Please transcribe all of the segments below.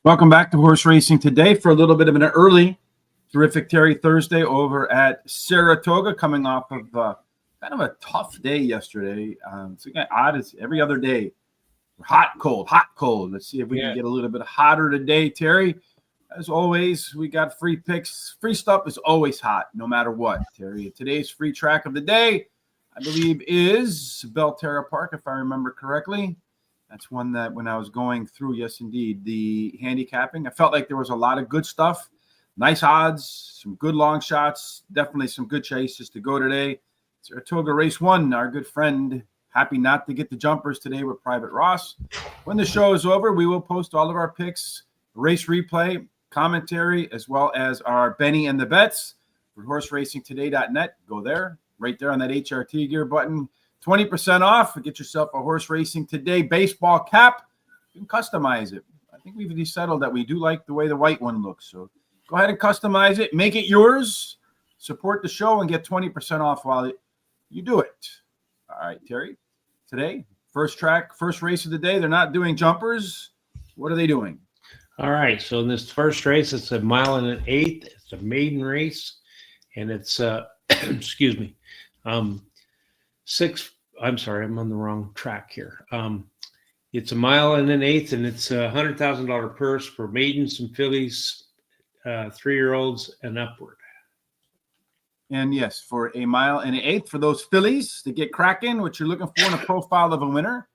Welcome back to Horse Racing Today for a little bit of an early, terrific Terry Thursday over at Saratoga, coming off of kind of a tough day yesterday. It's again odd as every other day. Hot, cold, hot, cold. Let's see if we can get a little bit hotter today, Terry. As always, we got free picks. Free stuff is always hot, no matter what, Terry. Today's free track of the day, I believe, is Belterra Park, if I remember correctly. That's one that when I was going through, yes, indeed, the handicapping, I felt like there was a lot of good stuff, nice odds, some good long shots, definitely some good chases to go today. Saratoga Race 1, our good friend, happy not to get the jumpers today with Private Ross. When the show is over, we will post all of our picks, race replay, commentary, as well as our Benny and the Bets for horseracingtoday.net. Go there, right there on that HRT gear button. 20% off. Get yourself a Horse Racing Today baseball cap. You can customize it. I think we've settled that we do like the way the white one looks. So go ahead and customize it. Make it yours. Support the show and get 20% off while you do it. All right, Terry. Today, first track, first race of the day. They're not doing jumpers. What are they doing? All right. So in this first race, it's a 1 1/8. It's a maiden race. And it's, excuse me, I'm sorry, I'm on the wrong track here. It's a 1 1/8, and it's a $100,000 purse for maidens and fillies, 3-year-olds and upward. And yes, for a 1 1/8 for those fillies to get cracking, what you're looking for in a profile of a winner.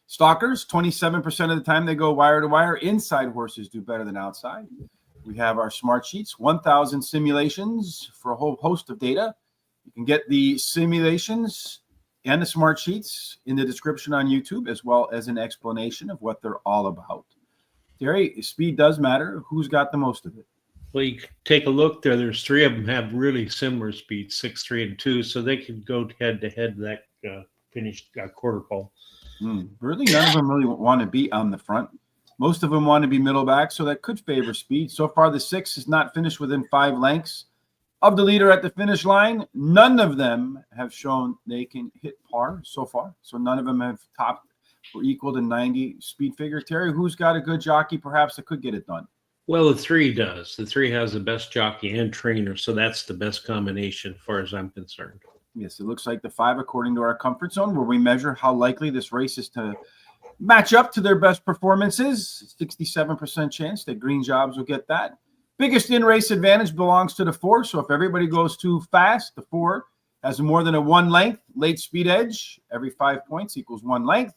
Stalkers, 27% of the time they go wire to wire. Inside horses do better than outside. We have our smart sheets, 1,000 simulations for a whole host of data. You can get the simulations and the smart sheets in the description on YouTube, as well as an explanation of what they're all about. Terry, speed does matter. Who's got the most of it? Well, you can take a look there. There's 3 of them have really similar speeds, 6, 3, and 2, so they could go head-to-head that finished quarter pole. Really, none of them really want to be on the front. Most of them want to be middle back, so that could favor speed. So far, the 6 is not finished within 5 lengths of the leader at the finish line. None of them have shown they can hit par so far. So none of them have topped or equal to 90 speed figure. Terry, who's got a good jockey perhaps that could get it done? Well, the 3 does. The 3 has the best jockey and trainer, so that's the best combination as far as I'm concerned. Yes, it looks like the 5, according to our comfort zone, where we measure how likely this race is to match up to their best performances. 67% chance that Green Jobs will get that. Biggest in-race advantage belongs to the 4, so if everybody goes too fast, the 4 has more than a 1 length late speed edge. Every 5 points equals 1 length.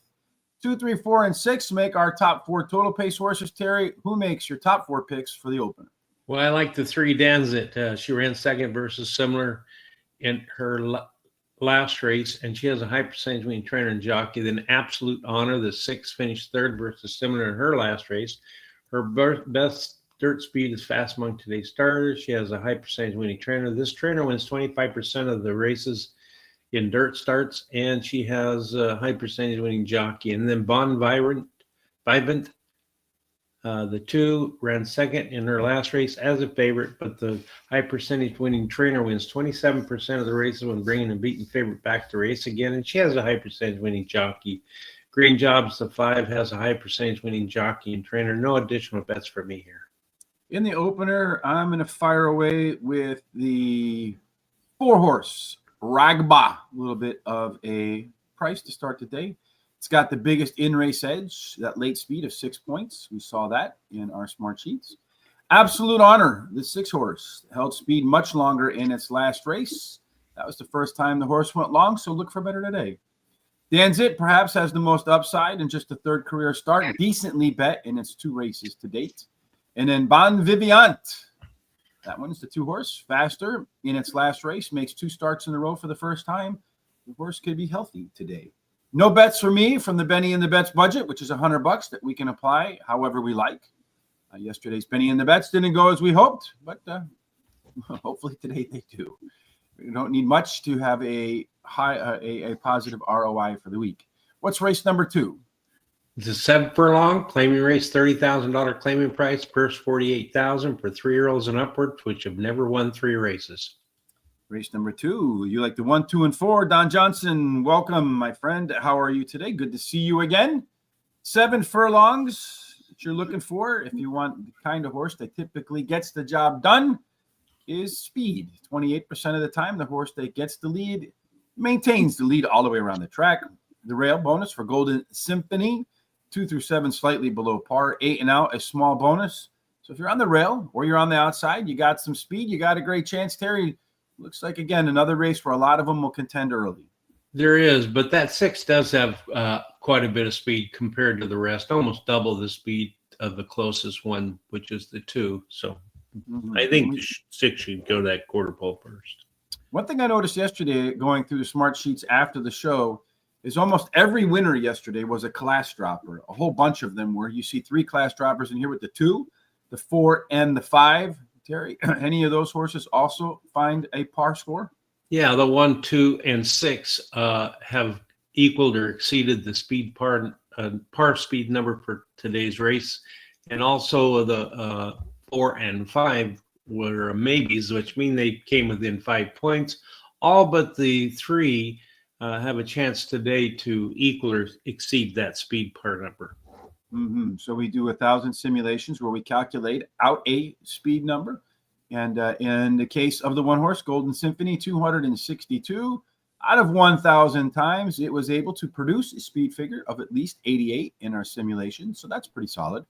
2, 3, 4, and 6 make our top 4 total pace horses. Terry, who makes your top 4 picks for the opener? Well, I like the 3 Danzit. She ran second versus similar in her last race, and she has a high percentage winning trainer and jockey. Then Absolute Honor, the 6, finished third versus similar in her last race. Her best dirt speed is fast among today's starters. She has a high percentage winning trainer. This trainer wins 25% of the races in dirt starts, and she has a high percentage winning jockey. And then Bon Vivant, the 2, ran second in her last race as a favorite, but the high percentage winning trainer wins 27% of the races when bringing a beaten favorite back to race again, and she has a high percentage winning jockey. Green Jobs, the 5, has a high percentage winning jockey and trainer. No additional bets for me here. In the opener, I'm going to fire away with the 4-horse Ragba. A little bit of a price to start the day. It's got the biggest in-race edge, that late speed of 6 points. We saw that in our smart sheets. Absolute Honor, the 6-horse, held speed much longer in its last race. That was the first time the horse went long, so look for better today. Danzit perhaps has the most upside in just a 3rd career start. Decently bet in its 2 races to date. And then Bon Vivant, that one's the 2-horse, faster in its last race, makes 2 starts in a row for the first time. The horse could be healthy today. No bets for me from the Benny and the Bets budget, which is $100 that we can apply however we like. Yesterday's Benny and the Bets didn't go as we hoped, but hopefully today they do. We don't need much to have a positive ROI for the week. What's race number 2? It's a 7 furlong claiming race, $30,000 claiming price, purse $48,000 for 3-year-olds and upwards, which have never won 3 races. Race number 2. You like the 1, 2, and 4. Don Johnson, welcome, my friend. How are you today? Good to see you again. 7 furlongs that you're looking for, if you want the kind of horse that typically gets the job done, is speed. 28% of the time, the horse that gets the lead maintains the lead all the way around the track. The rail bonus for Golden Symphony, 2 through 7 slightly below par, 8 and out, a small bonus. So if you're on the rail or you're on the outside, you got some speed, you got a great chance. Terry, looks like, again, another race where a lot of them will contend early. There is, but that 6 does have quite a bit of speed compared to the rest, almost double the speed of the closest one, which is the 2. So I think the 6 should go that quarter pole first. One thing I noticed yesterday going through the smart sheets after the show is almost every winner yesterday was a class dropper. A whole bunch of them were. You see 3 class droppers in here with the 2, the 4, and the 5. Terry, any of those horses also find a par score? Yeah, the 1, 2, and 6 have equaled or exceeded the speed par speed number for today's race, and also the 4 and 5 were maybes, which mean they came within 5 points. All but the 3 have a chance today to equal or exceed that speed par number. So we do 1,000 simulations where we calculate out a speed number. And in the case of the one horse, Golden Symphony, 262 out of 1,000 times, it was able to produce a speed figure of at least 88 in our simulation. So that's pretty solid.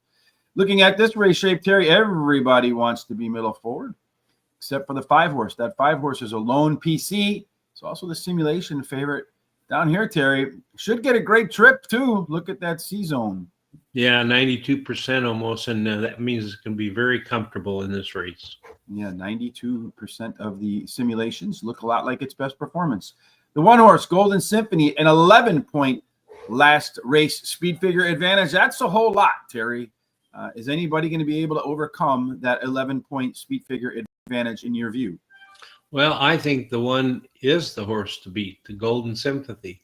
Looking at this race shape, Terry, everybody wants to be middle forward, except for the 5 horse. That 5 horse is a lone PC. It's also the simulation favorite down here, Terry. Should get a great trip, too. Look at that C-zone. Yeah, 92% almost, and that means it's going to be very comfortable in this race. Yeah, 92% of the simulations look a lot like its best performance. The one horse, Golden Symphony, an 11-point last race speed figure advantage. That's a whole lot, Terry. Is anybody going to be able to overcome that 11-point speed figure advantage in your view? Well, I think the one is the horse to beat, the Golden Sympathy.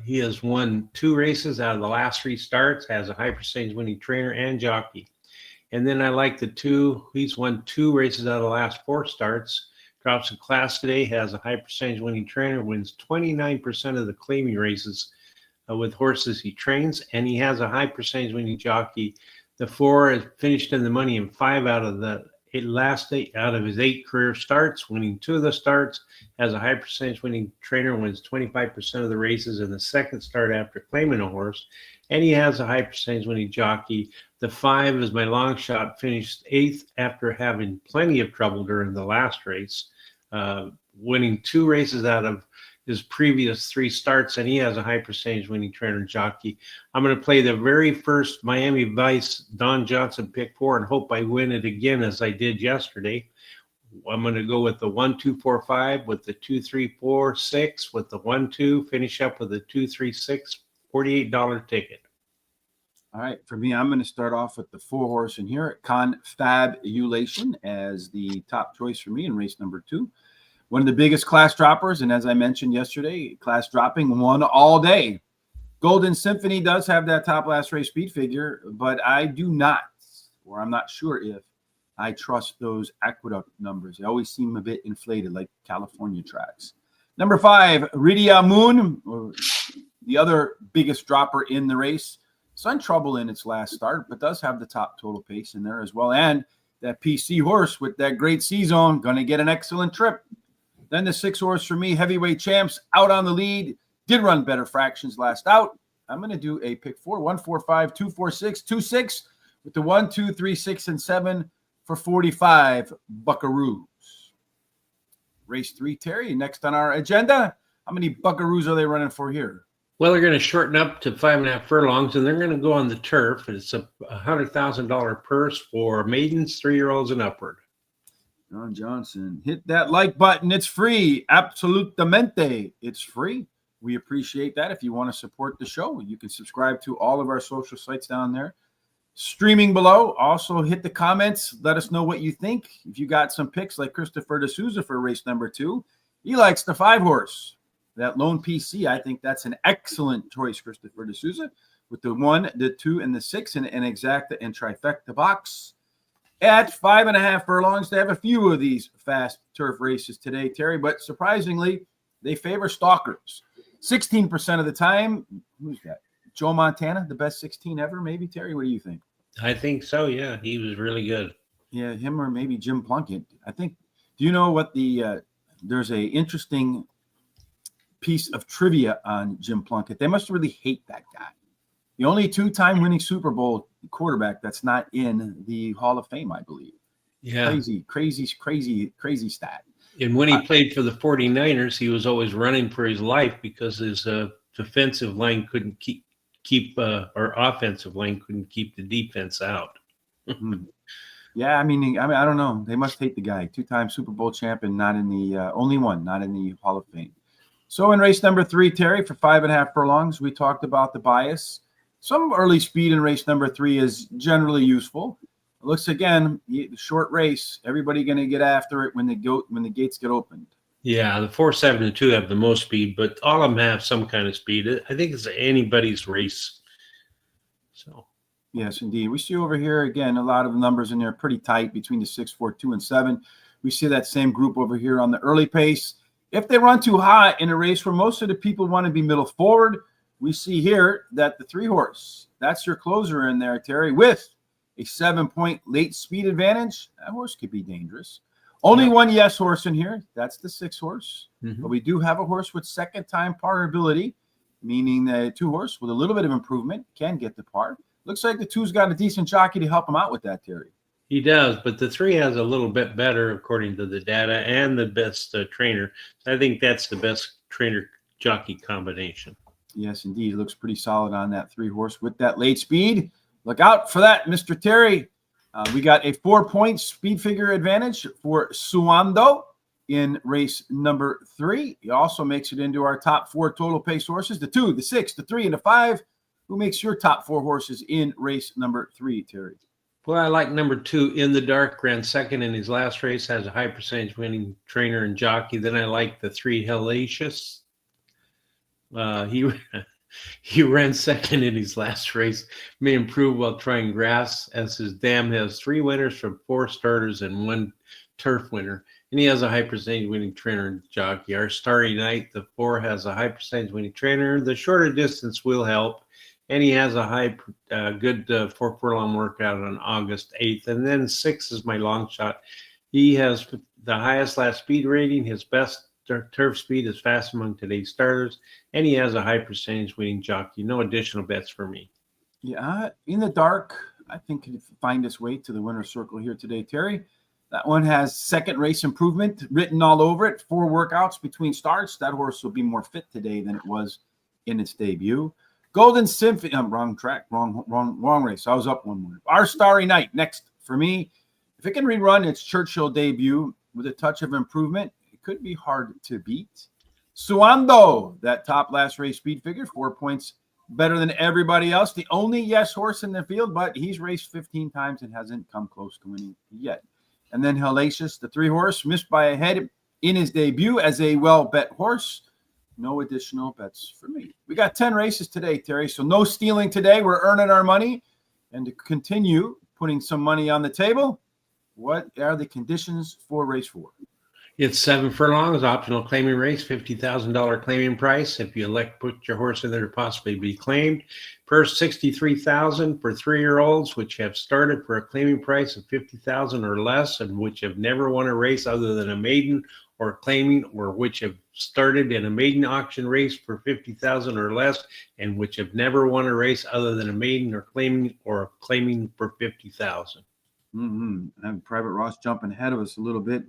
He has won 2 races out of the last 3 starts, has a high percentage winning trainer and jockey. And then I like the 2. He's won 2 races out of the last 4 starts, drops in class today, has a high percentage winning trainer, wins 29% of the claiming races with horses he trains, and he has a high percentage winning jockey. The 4 has finished in the money in 5 out of the last 8 out of his 8 career starts, winning 2 of the starts, has a high percentage winning trainer, wins 25% of the races in the second start after claiming a horse, and he has a high percentage winning jockey. The 5 is my long shot, finished 8th after having plenty of trouble during the last race, winning 2 races out of his previous 3 starts, and he has a high percentage winning trainer and jockey. I'm going to play the very first Miami Vice Don Johnson pick 4 and hope I win it again as I did yesterday. I'm going to go with the 1, 2, 4, 5, with the 2, 3, 4, 6, with the 1, 2, finish up with the 2, 3, 6, $48 ticket. All right, for me, I'm going to start off with the 4 horse in here, Confabulation, as the top choice for me in race number 2. One of the biggest class droppers, and as I mentioned yesterday, class dropping won all day. Golden Symphony does have that top last race speed figure, but I do not, or I'm not sure if I trust those aqueduct numbers. They always seem a bit inflated, like California tracks. Number 5, Ridia Moon, the other biggest dropper in the race. Sun trouble in its last start, but does have the top total pace in there as well. And that PC horse with that great C-zone, going to get an excellent trip. Then the 6 horse for me, Heavyweight Champs, out on the lead. Did run better fractions last out. I'm going to do a pick 4, 1, 4, 5, 2, 4, 6, 2, 6 with the 1, 2, 3, 6, and 7 for 45 buckaroos. Race 3, Terry, next on our agenda. How many buckaroos are they running for here? Well, they're going to shorten up to 5.5 furlongs, and they're going to go on the turf. It's a $100,000 purse for maidens, 3-year-olds, and upward. Don Johnson, hit that like button. It's free. Absolutamente. It's free. We appreciate that. If you want to support the show, you can subscribe to all of our social sites down there. Streaming below. Also hit the comments. Let us know what you think. If you got some picks like Christopher D'Souza for race number 2, he likes the 5 horse. That lone PC, I think that's an excellent choice, Christopher D'Souza, with the 1, the 2, and the 6 in an exacta and trifecta box. At 5.5 furlongs, they have a few of these fast turf races today, Terry, but surprisingly, they favor stalkers. 16% of the time, who's that? Joe Montana, the best 16 ever, maybe, Terry? What do you think? I think so, yeah. He was really good. Yeah, him or maybe Jim Plunkett. I think, do you know what there's a interesting piece of trivia on Jim Plunkett. They must really hate that guy. The only 2-time winning Super Bowl quarterback that's not in the Hall of Fame, I believe. Yeah. Crazy stat. And when he played for the 49ers, he was always running for his life because his defensive line couldn't keep or offensive line couldn't keep the defense out. Yeah, I mean, I don't know. They must hate the guy. 2-time Super Bowl champion, not in the only one, not in the Hall of Fame. So in race number 3, Terry, for 5.5 furlongs, we talked about the bias. Some early speed in race number 3 is generally useful. It looks, again, the short race, everybody going to get after it when the gates get opened. Yeah, the 4, 7, and 2 have the most speed, but all of them have some kind of speed. I think it's anybody's race. So. Yes, indeed. We see over here, again, a lot of numbers in there pretty tight between the 6, 4, 2, and 7. We see that same group over here on the early pace. If they run too hot in a race where most of the people want to be middle forward, we see here that the 3-horse, that's your closer in there, Terry, with a 7-point late speed advantage. That horse could be dangerous. Only one yes horse in here. That's the 6-horse. But we do have a horse with second-time par ability, meaning the 2-horse with a little bit of improvement can get the par. Looks like the 2's got a decent jockey to help him out with that, Terry. He does, but the 3 has a little bit better, according to the data, and the best trainer. So I think that's the best trainer-jockey combination. Yes, indeed. It looks pretty solid on that 3-horse with that late speed. Look out for that, Mr. Terry. We got a 4-point speed figure advantage for Suando in race number 3. He also makes it into our top 4 total pace horses, the 2, the 6, the 3, and the 5. Who makes your top 4 horses in race number 3, Terry? Well, I like number 2, In the Dark, ran second in his last race, has a high percentage winning trainer and jockey. Then I like the 3, Hellacious. He ran second in his last race, may improve while trying grass, as his dam has 3 winners from 4 starters and 1 turf winner. And he has a high percentage winning trainer and jockey. Our Starry Night, the 4, has a high percentage winning trainer. The shorter distance will help. And he has a good 4 furlong workout on August 8th. And then 6 is my long shot. He has the highest last speed rating. His best turf speed is fast among today's starters. And he has a high percentage winning jockey. No additional bets for me. Yeah, In the Dark, I think could find its way to the winner's circle here today, Terry. That one has second race improvement written all over it. 4 workouts between starts. That horse will be more fit today than it was in its debut. Golden Symphony, wrong track, wrong race. I was up one more. Our Starry Night, next for me. If it can rerun its Churchill debut with a touch of improvement, it could be hard to beat. Suando, that top last race speed figure, 4 points better than everybody else. The only yes horse in the field, but he's raced 15 times and hasn't come close to winning yet. And then Hellacious, the 3-horse, missed by a head in his debut as a well-bet horse. No additional bets for me. We got 10 races today, Terry, so no stealing today. We're earning our money. And to continue putting some money on the table, what are the conditions for race 4? It's 7 furlongs, optional claiming race, $50,000 claiming price. If you elect to put your horse in there to possibly be claimed. Purse $63,000 for 3-year-olds, which have started for a claiming price of $50,000 or less, and which have never won a race other than a maiden or claiming, or which have started in a maiden auction race for $50,000 or less, and which have never won a race other than a maiden or claiming for $50,000. And Private Ross jumping ahead of us a little bit.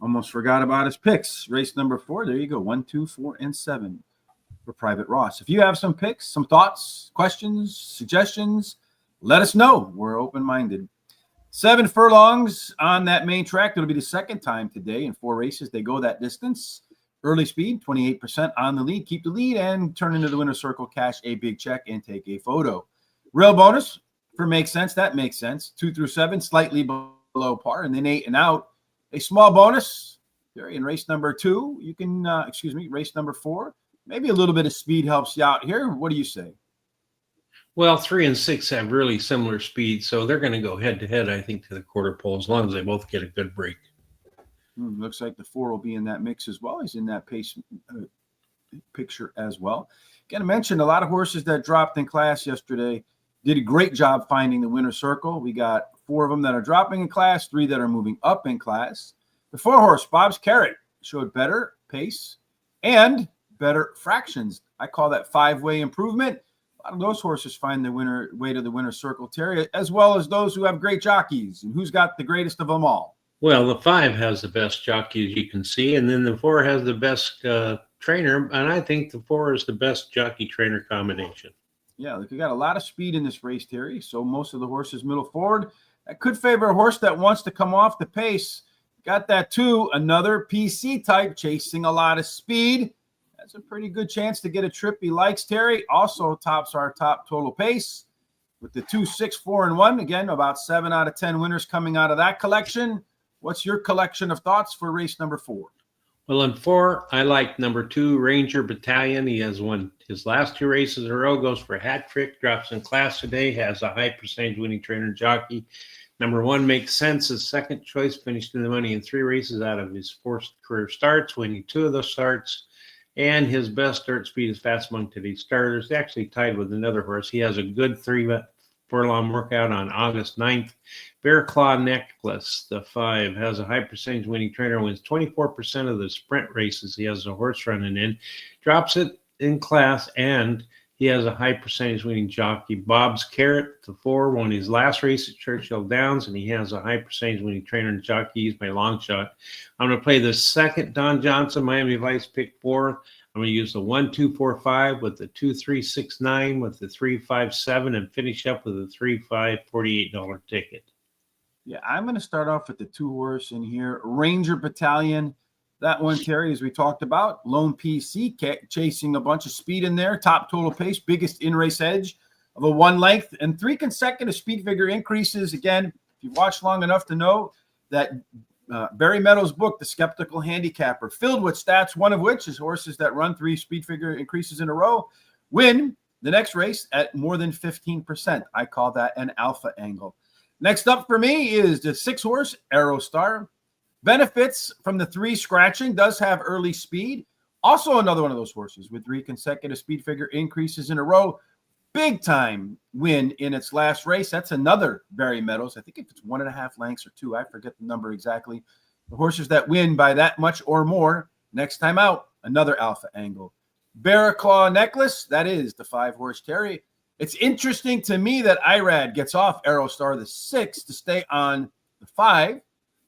Almost forgot about his picks. Race number 4. There you go. 1, 2, 4, and 7 for Private Ross. If you have some picks, some thoughts, questions, suggestions, let us know. We're open-minded. 7 furlongs on that main track. It'll be the second time today in 4 races they go that distance. Early speed, 28% on the lead. Keep the lead and turn into the winner's circle, cash a big check, and take a photo. Real bonus for makes sense. That makes sense. 2 through 7, slightly below par, and then 8 and out. A small bonus there in race number 2. You can, race number 4. Maybe a little bit of speed helps you out here. What do you say? Well, 3 and 6 have really similar speed, so they're going to go head-to-head, I think, to the quarter pole, as long as they both get a good break. Looks like the 4 will be in that mix as well. He's in that pace picture as well. Again, I mentioned a lot of horses that dropped in class yesterday did a great job finding the winner's circle. We got 4 of them that are dropping in class, 3 that are moving up in class. The 4-horse, Bob's Carrot, showed better pace and better fractions. I call that 5-way improvement. A lot of those horses find the way to the winner's circle, Terry, as well as those who have great jockeys. And who's got the greatest of them all? Well, the 5 has the best jockey, as you can see, and then the 4 has the best trainer, and I think the 4 is the best jockey-trainer combination. Yeah, look, we got a lot of speed in this race, Terry, so most of the horses middle forward. That could favor a horse that wants to come off the pace. Got that, too, another PC type chasing a lot of speed. That's a pretty good chance to get a trip he likes, Terry. Also tops our top total pace with the 2, 6, 4, and 1. Again, about 7 out of 10 winners coming out of that collection. What's your collection of thoughts for race number 4? Well, in 4, I like number 2, Ranger Battalion. He has won his last 2 races in a row, goes for a hat trick, drops in class today, has a high percentage winning trainer jockey. Number 1 makes sense. His second choice, finished in the money in 3 races out of his 4 career starts, winning 2 of those starts. And his best dirt speed is fast among today's starters. Actually tied with another horse. He has a good 3-furlong workout on August 9th. Bear Claw Necklace, the 5, has a high percentage winning trainer, wins 24% of the sprint races he has a horse running in, drops it in class, and he has a high percentage winning jockey. Bob's Carrot, the 4, won his last race at Churchill Downs, and he has a high percentage winning trainer and jockey. He's my long shot. I'm going to play the second Don Johnson Miami Vice pick 4. I'm going to use the 1, 2, 4, 5 with the 2, 3, 6, 9 with the 3, 5, 7 and finish up with a 3, 5, $48 ticket. Yeah, I'm going to start off with the 2-horse in here. Ranger Battalion. That one, Terry, as we talked about. Lone PC chasing a bunch of speed in there. Top total pace, biggest in-race edge of a 1 length, and 3 consecutive speed figure increases. Again, if you've watched long enough to know that Barry Meadows' book, The Skeptical Handicapper, filled with stats, one of which is horses that run 3 speed figure increases in a row win the next race at more than 15%. I call that an alpha angle. Next up for me is the 6-horse, Aerostar. Benefits from the 3 scratching, does have early speed. Also another one of those horses with 3 consecutive speed figure increases in a row. Big time win in its last race. That's another Barry Meadows. I think if it's 1.5 lengths or 2, I forget the number exactly. The horses that win by that much or more, next time out, another alpha angle. Bear Claw Necklace, that is the 5-horse, Terry. It's interesting to me that IRAD gets off Aerostar, the 6, to stay on the 5,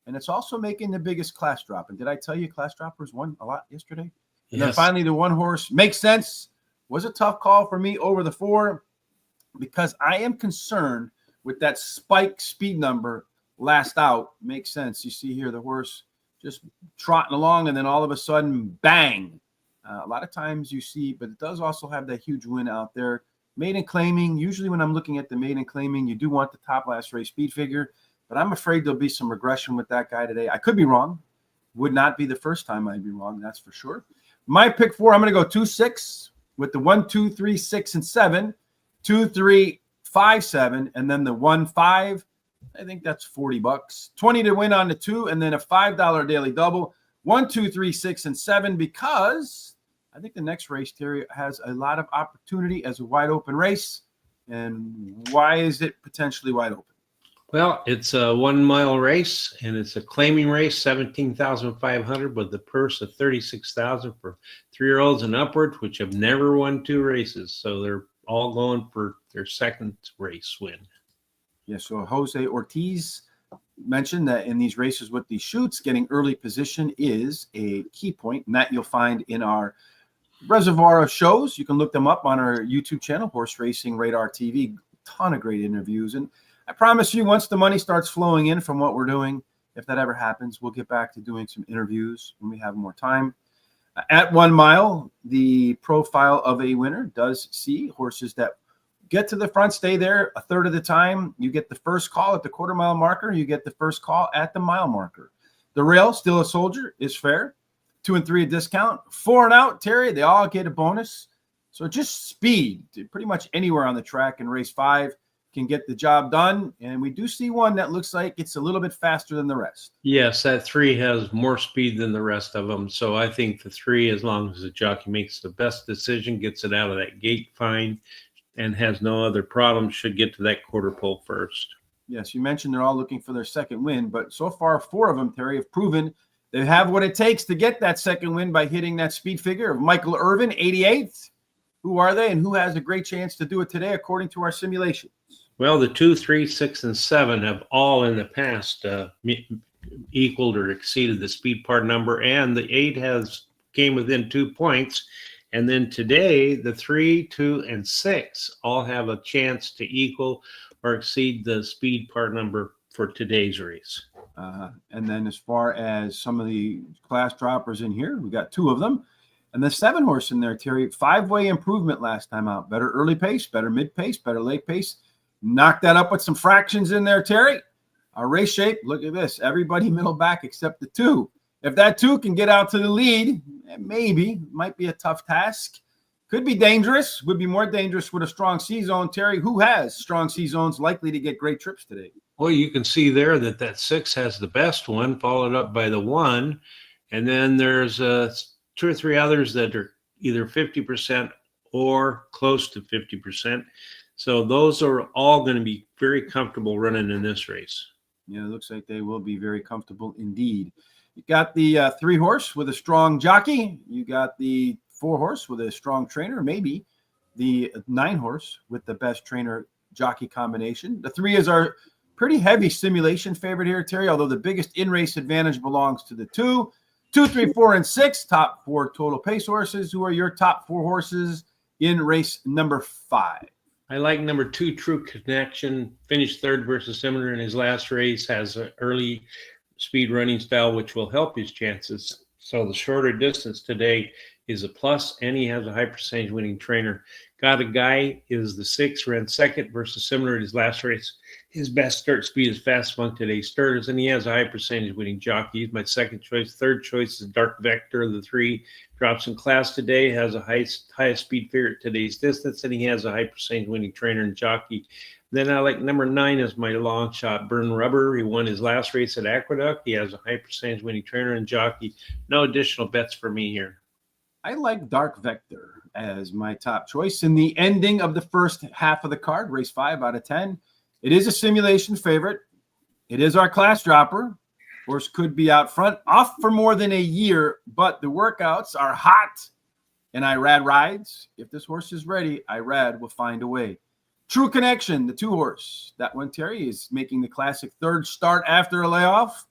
and it's also making the biggest class drop. And did I tell you class droppers won a lot yesterday? And then finally the 1-horse makes sense. Was a tough call for me over the 4 because I am concerned with that spike speed number last out. Makes sense. You see here the horse just trotting along, and then all of a sudden, bang. A lot of times you see, but it does also have that huge win out there. Maiden claiming, usually when I'm looking at the maiden claiming, you do want the top last race speed figure, but I'm afraid there'll be some regression with that guy today. I could be wrong. Would not be the first time I'd be wrong, that's for sure. My pick 4, I'm going to go 2, 6 with the 1, 2, 3, 6, and 7, 2, 3, 5, 7, and then the 1, 5. I think that's $40. 20 to win on the 2, and then a $5 daily double. 1, 2, 3, 6, and 7, because I think the next race, Terry, has a lot of opportunity as a wide open race. And why is it potentially wide open? Well, it's a 1-mile race, and it's a claiming race, $17,500 with the purse of $36,000 for 3-year-olds and upward, which have never won 2 races. So they're all going for their second race win. Yeah, so Jose Ortiz mentioned that in these races with these shoots, getting early position is a key point, and that you'll find in our reservoir of shows. You can look them up on our YouTube channel, Horse Racing Radar TV. Ton of great interviews. And I promise you, once the money starts flowing in from what we're doing, if that ever happens, we'll get back to doing some interviews when we have more time. At 1 mile, the profile of a winner does see horses that get to the front, stay there a third of the time. You get the first call at the quarter-mile marker. You get the first call at the mile marker. The rail, still a soldier, is fair. 2 and 3 a discount. 4 and out, Terry, they all get a bonus. So just speed, pretty much anywhere on the track in race 5 can get the job done. And we do see one that looks like it's a little bit faster than the rest. Yes, that 3 has more speed than the rest of them. So I think the 3, as long as the jockey makes the best decision, gets it out of that gate fine, and has no other problems, should get to that quarter pole first. Yes, you mentioned they're all looking for their second win, but so far 4 of them, Terry, have proven they have what it takes to get that second win by hitting that speed figure of Michael Irvin, 88th. Who are they, and who has a great chance to do it today according to our simulations? Well, the 2, 3, 6, and 7 have all in the past equaled or exceeded the speed part number, and the 8 came within 2 points. And then today, the 3, 2, and 6 all have a chance to equal or exceed the speed part number for today's race. And then as far as some of the class droppers in here, we got 2 of them. And the 7 horse in there, Terry, 5-way improvement last time out. Better early pace, better mid pace, better late pace. Knock that up with some fractions in there, Terry. Our race shape, look at this. Everybody middle back except the 2. If that 2 can get out to the lead, maybe, might be a tough task. Could be dangerous. Would be more dangerous with a strong C-zone. Terry, who has strong C-zones likely to get great trips today? Well, you can see there that 6 has the best one, followed up by the 1. And then there's 2 or 3 others that are either 50% or close to 50%. So those are all going to be very comfortable running in this race. Yeah, it looks like they will be very comfortable indeed. You got the 3 horse with a strong jockey. You got the 4 horse with a strong trainer, maybe the 9 horse with the best trainer jockey combination. The 3 is our pretty heavy simulation favorite here, Terry, although the biggest in-race advantage belongs to the 2. 2, 3, 4, and 6, top 4 total pace horses. Who are your top 4 horses in race number 5? I like number 2, True Connection. Finished 3rd versus similar in his last race. Has an early speed running style, which will help his chances. So the shorter distance today is a plus, and he has a high percentage winning trainer. Got a guy is the 6, ran 2nd versus similar in his last race. His best start speed is fast among today's starters, and he has a high percentage winning jockey. He's my 2nd choice. 3rd choice is Dark Vector. The 3 drops in class today, has a highest speed figure at today's distance, and he has a high percentage winning trainer and jockey. Then I like number 9 as my long shot, Burn Rubber. He won his last race at Aqueduct. He has a high percentage winning trainer and jockey. No additional bets for me here. I like Dark Vector as my top choice in the ending of the first half of the card, race 5 out of 10. It is a simulation favorite. It is our class dropper. Horse could be out front, off for more than a year, but the workouts are hot, and Irad rides. If this horse is ready, Irad will find a way. True Connection, the 2 horse. That one, Terry, is making the classic 3rd start after a layoff.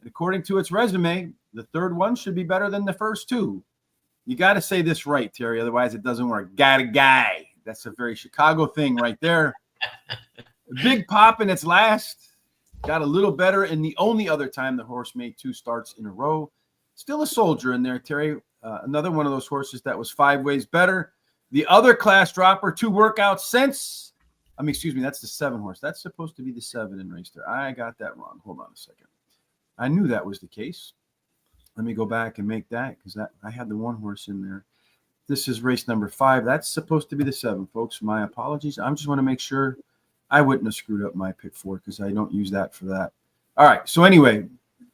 And according to its resume, the 3rd one should be better than the first 2. You got to say this right, Terry, otherwise it doesn't work. Got a guy. That's a very Chicago thing right there. Big pop in its last. Got a little better in the only other time the horse made 2 starts in a row. Still a soldier in there, Terry. Another one of those horses that was 5 ways better. The other class dropper, 2 workouts since. Excuse me, that's the 7 horse. That's supposed to be the 7 in race there. I got that wrong. Hold on a second. I knew that was the case. Let me go back and make that because I had the 1 horse in there. This is race number 5. That's supposed to be the 7, folks. My apologies. I just want to make sure I wouldn't have screwed up my pick 4 because I don't use that for that. All right. So anyway,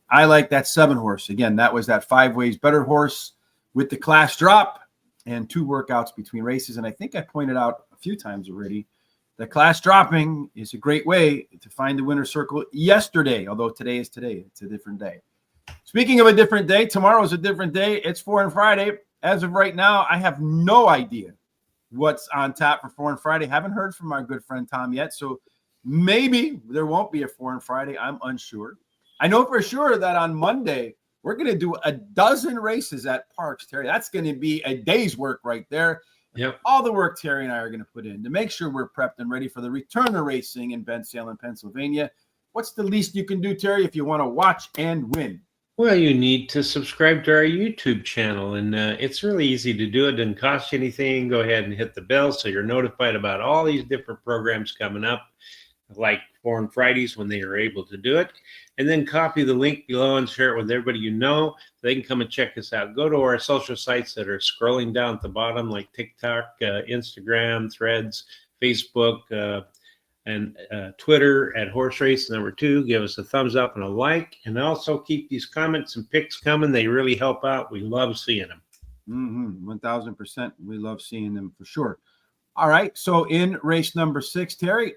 I like that 7 horse. Again, that was that 5 ways better horse with the class drop and 2 workouts between races. And I think I pointed out a few times already that class dropping is a great way to find the winner's circle yesterday, although today is today. It's a different day. Speaking of a different day, tomorrow is a different day. It's Foreign Friday. As of right now, I have no idea what's on tap for Foreign Friday. Haven't heard from our good friend Tom yet, so maybe there won't be a Foreign Friday. I'm unsure. I know for sure that on Monday, we're going to do a dozen races at Parks, Terry. That's going to be a day's work right there. Yep. All the work Terry and I are going to put in to make sure we're prepped and ready for the return of racing in Bensalem, Pennsylvania. What's the least you can do, Terry, if you want to watch and win? Well, you need to subscribe to our YouTube channel, and it's really easy to do. It doesn't cost you anything. Go ahead and hit the bell so you're notified about all these different programs coming up, like Foreign Fridays when they are able to do it. And then copy the link below and share it with everybody you know. They can come and check us out. Go to our social sites that are scrolling down at the bottom, like TikTok, Instagram, Threads, Facebook, and Twitter at Horse Race number 2. Give us a thumbs up and a like, and also keep these comments and picks coming. They really help out. We love seeing them. 1000%. We love seeing them for sure. All right. So in race number 6, Terry,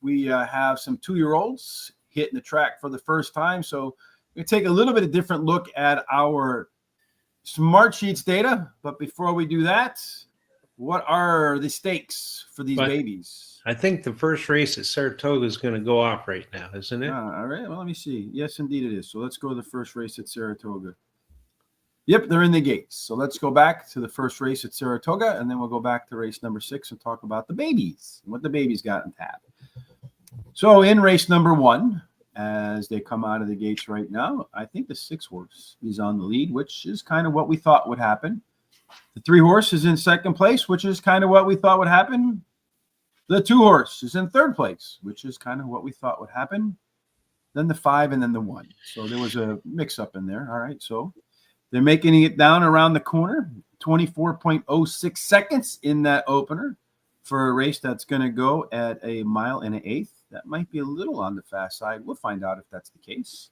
we have some 2-year-olds hitting the track for the first time. So we take a little bit of different look at our Smart Sheets data. But before we do that, what are the stakes for these babies? I think the first race at Saratoga is going to go off right now, isn't it? All right. Well, let me see. Yes, indeed it is. So let's go to the first race at Saratoga. Yep, they're in the gates. So let's go back to the first race at Saratoga, and then we'll go back to race number 6 and talk about the babies and what the babies got in tab. So in race number 1, as they come out of the gates right now, I think the 6 horse is on the lead, which is kind of what we thought would happen. The 3 horse is in second place, which is kind of what we thought would happen. The 2 horse is in third place, which is kind of what we thought would happen. Then the 5 and then the 1. So there was a mix-up in there. All right, so they're making it down around the corner, 24.06 seconds in that opener for a race that's going to go at 1 mile and 1/8. That might be a little on the fast side. We'll find out if that's the case.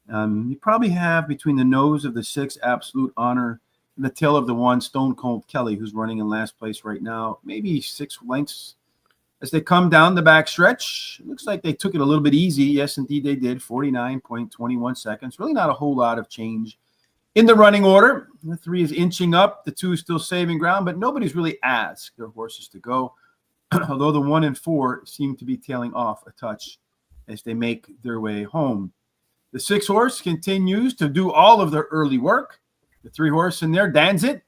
You probably have between the nose of the 6, Absolute Honor, and the tail of the 1, Stone Cold Kelly, who's running in last place right now, maybe 6 lengths. As they come down the back stretch, it looks like they took it a little bit easy. Yes, indeed they did. 49.21 seconds. Really not a whole lot of change in the running order. The 3 is inching up. The 2 is still saving ground, but nobody's really asked their horses to go, although the 1 and 4 seem to be tailing off a touch as they make their way home. The 6 horse continues to do all of their early work. The 3 horse in there, Danzit,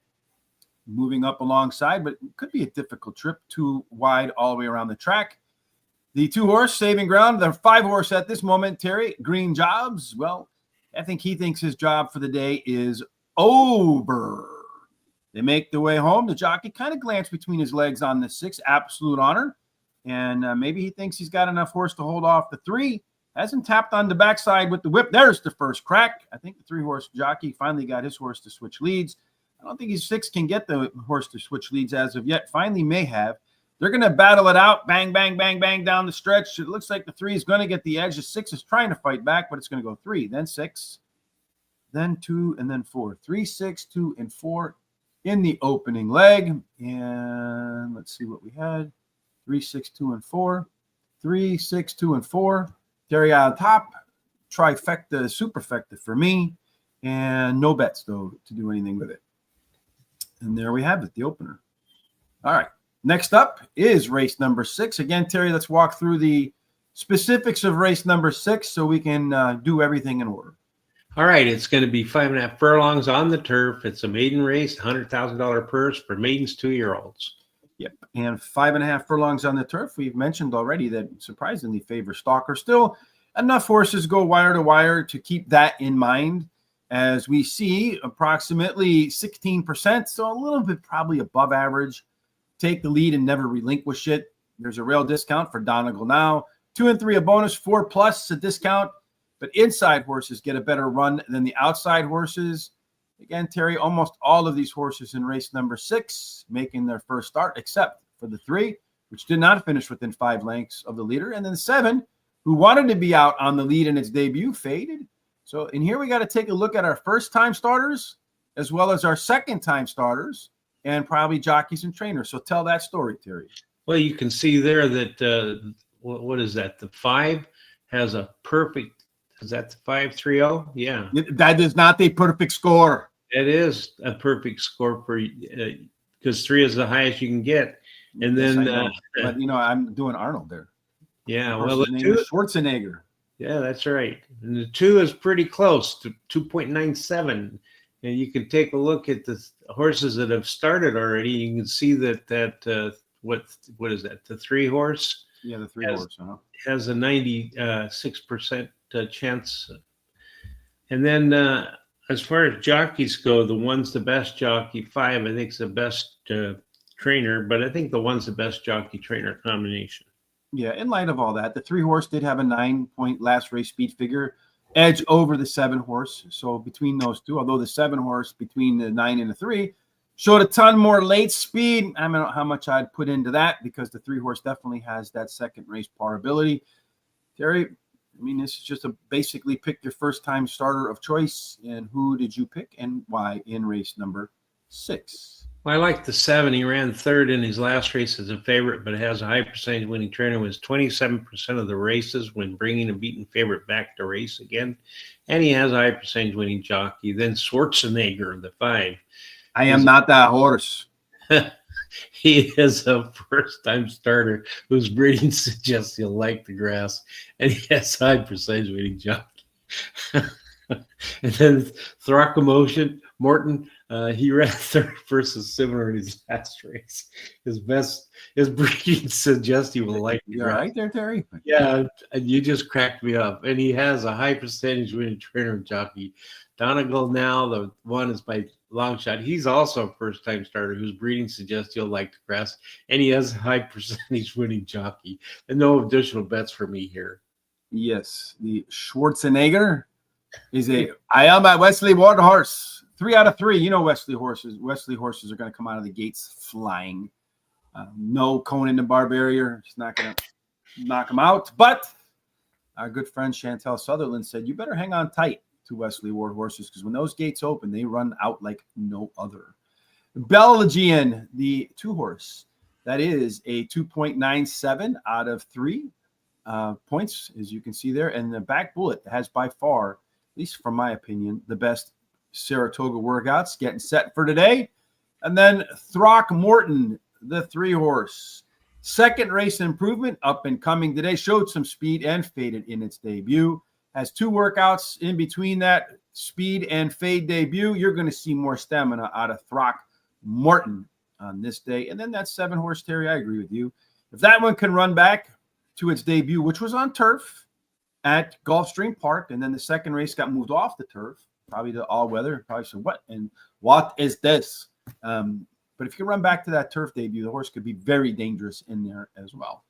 moving up alongside, but it could be a difficult trip, too wide all the way around the track. The 2 horse saving ground. The 5 horse at this moment, Terry, Green Jobs. Well, I think he thinks his job for the day is over. They make their way home. The jockey kind of glanced between his legs on the 6, Absolute Honor, and maybe he thinks he's got enough horse to hold off the 3. Hasn't tapped on the backside with the whip. There's the first crack. I think the 3 horse jockey finally got his horse to switch leads. I don't think his 6 can get the horse to switch leads as of yet. Finally may have. They're going to battle it out. Bang, bang, bang, bang down the stretch. It looks like the 3 is going to get the edge. The 6 is trying to fight back, but it's going to go 3, then 6, then 2, and then 4. 3, 6, 2, and 4 in the opening leg. And let's see what we had. 3, 6, 2, and 4. 3, 6, 2, and 4. Terry on top. Trifecta, superfecta for me. And no bets, though, to do anything with it. And there we have it, the opener. All right. Next up is race number 6. Again, Terry, let's walk through the specifics of race number 6 so we can do everything in order. All right. It's going to be 5.5 furlongs on the turf. It's a maiden race, $100,000 purse for maidens 2-year-olds. Yep. And 5.5 furlongs on the turf. We've mentioned already that surprisingly favor stalker. Still enough horses go wire to wire to keep that in mind. As we see, approximately 16%, so a little bit probably above average, take the lead and never relinquish it. There's a rail discount for Donegal now. 2 and 3 a bonus, 4 plus a discount. But inside horses get a better run than the outside horses. Again, Terry, almost all of these horses in race number 6 making their first start, except for the 3, which did not finish within 5 lengths of the leader. And then 7, who wanted to be out on the lead in its debut, faded. So in here, we got to take a look at our first-time starters as well as our second-time starters and probably jockeys and trainers. So tell that story, Terry. Well, you can see there that, what is that? The 5 has a perfect, is that the 5-3-0? Yeah. That is not the perfect score. It is a perfect score for because 3 is the highest you can get. And Yes, then, but, I'm doing Arnold there. yeah, Of course, well, his the name 2, is Schwarzenegger. yeah, that's right. And the 2 is pretty close to 2.97. And you can take a look at the horses that have started already. You can see that what is that? The 3 horse. Yeah, the 3 horse. Has a 96% chance. And then as far as jockeys go, the 1's the best jockey. 5, I think, is the best trainer. But I think the 1's the best jockey trainer combination. Yeah, in light of all that, the 3 horse did have a 9-point last race speed figure edge over the 7 horse. So between those 2, although the 7 horse between the 9 and the 3 Showed a ton more late speed. I don't know how much I'd put into that because the 3-horse definitely has that second race par ability. Terry, I mean, this is just a basically pick your first-time starter of choice. And who did you pick and why in race number 6? Well, I like the 7. He ran third in his last race as a favorite, but has a high percentage winning trainer. Wins 27% of the races when bringing a beaten favorite back to race again. And he has a high percentage winning jockey. Then Schwarzenegger, the 5. I am not that horse. He is a first-time starter whose breeding suggests he'll like the grass, and he has high percentage winning jockey. And then Throckmotion, Morton, he ran third versus similar in his last race. His breeding suggests he will like the You're grass. right there, Terry. Yeah, and you just cracked me up. And he has a high percentage winning trainer and jockey. Donegal now, the one is by long shot. He's also a first-time starter whose breeding suggests he'll like the grass, and he has a high percentage winning jockey. And no additional bets for me here. Yes, the Schwarzenegger is I am at Wesley Ward horse. 3 out of 3. You know Wesley horses. Wesley horses are going to come out of the gates flying. No Conan the Barbarian. He's not going to knock him out. But our good friend Chantel Sutherland said, you better hang on tight to Wesley Ward horses because when those gates open, they run out like no other. Belgian, the 2-horse. That is a 2.97 out of 3 points, as you can see there. And the back bullet has by far, at least from my opinion, the best Saratoga workouts getting set for today. And then Throckmorton, the 3-horse. Second race improvement, up and coming today. Showed some speed and faded in its debut. Has 2 workouts in between that speed and fade debut. You're going to see more stamina out of Throckmorton on this day. And then that 7-horse, Terry, I agree with you. If that one can run back to its debut, which was on turf at Gulfstream Park, and then the second race got moved off the turf, probably to all-weather. Probably said, what is this? But if you can run back to that turf debut, the horse could be very dangerous in there as well.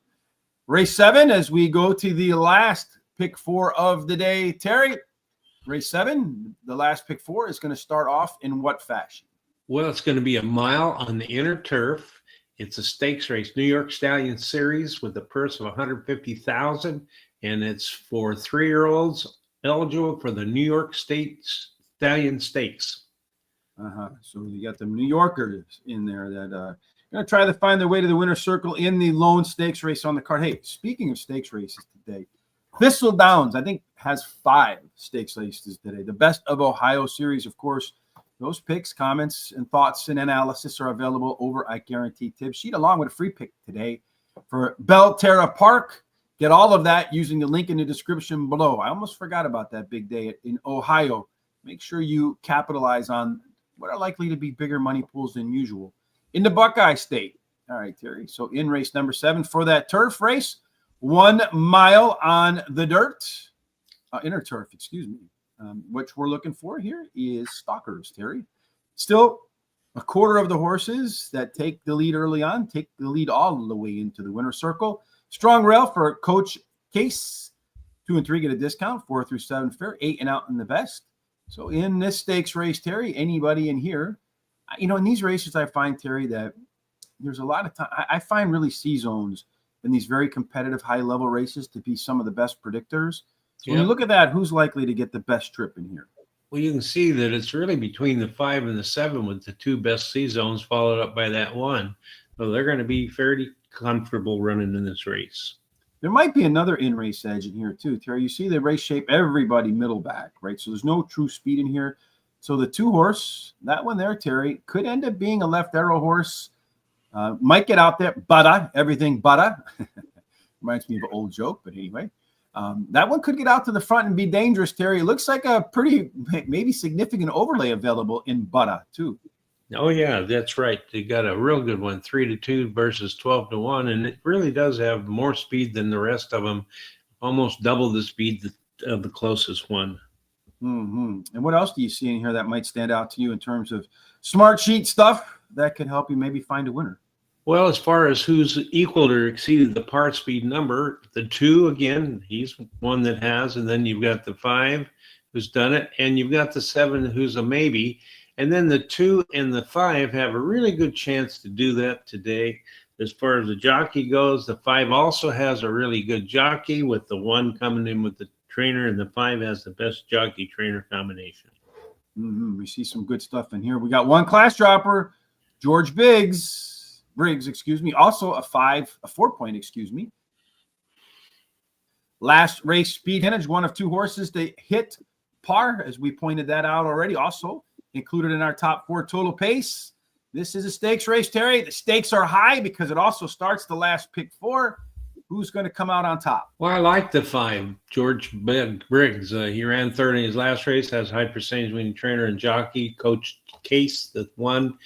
Race 7, as we go to the last pick 4 of the day. Terry, race 7, the last pick 4 is going to start off in what fashion? Well, it's going to be a mile on the inner turf. It's a stakes race, New York Stallion Series with a purse of $150,000, and it's for 3-year-olds eligible for the New York State Stallion Stakes. So you got the New Yorkers in there that going to try to find their way to the winner's circle in the lone stakes race on the card. Hey, speaking of stakes races today, Thistle Downs, I think, has 5 stakes races today. The Best of Ohio series, of course. Those picks, comments, and thoughts and analysis are available over at Guaranteed Tip Sheet, along with a free pick today for Belterra Park. Get all of that using the link in the description below. I almost forgot about that big day in Ohio. Make sure you capitalize on what are likely to be bigger money pools than usual in the Buckeye State. All right, Terry. So in race number 7 for that turf race, 1 mile on the dirt, inner turf, excuse me. What we're looking for here is stalkers, Terry. Still, a quarter of the horses that take the lead early on take the lead all the way into the winner's circle. Strong rail for Coach Case. 2 and 3 get a discount. 4 through 7 fair. 8 and out in the best. So in this stakes race, Terry, anybody in here, in these races, I find, Terry, that there's a lot of time. I find really C-zones in these very competitive high-level races to be some of the best predictors. So when you look at that, who's likely to get the best trip in here? Well, you can see that it's really between the 5 and the 7 with the 2 best C-zones followed up by that 1. So they're going to be fairly comfortable running in this race. There might be another in-race edge in here too, Terry. You see the race shape, everybody middle back, right? So there's no true speed in here. So the 2-horse, that one there, Terry, could end up being a left arrow horse. Might get out there, butter, everything butter. Reminds me of an old joke, but anyway. That one could get out to the front and be dangerous, Terry. It looks like a pretty, maybe significant overlay available in butter too. Oh, yeah, that's right. They got a real good one, 3-2 versus 12-1, and it really does have more speed than the rest of them, almost double the speed of the closest one. And what else do you see in here that might stand out to you in terms of smart sheet stuff that could help you maybe find a winner? Well, as far as who's equaled or exceeded the par speed number, the 2, again, he's one that has, and then you've got the 5 who's done it, and you've got the 7 who's a maybe. And then the 2 and the 5 have a really good chance to do that today. As far as the jockey goes, the 5 also has a really good jockey, with the 1 coming in with the trainer, and the 5 has the best jockey trainer combination. We see some good stuff in here. We got one class dropper, George Briggs, also a 4-point, Last race speed advantage, one of 2 horses to hit par, as we pointed that out already, also included in our top 4 total pace. This is a stakes race, Terry. The stakes are high because it also starts the last pick 4. Who's going to come out on top? Well, I like the 5, George Briggs. He ran 3rd in his last race, has high percentage winning trainer and jockey. Coach Case, the 1,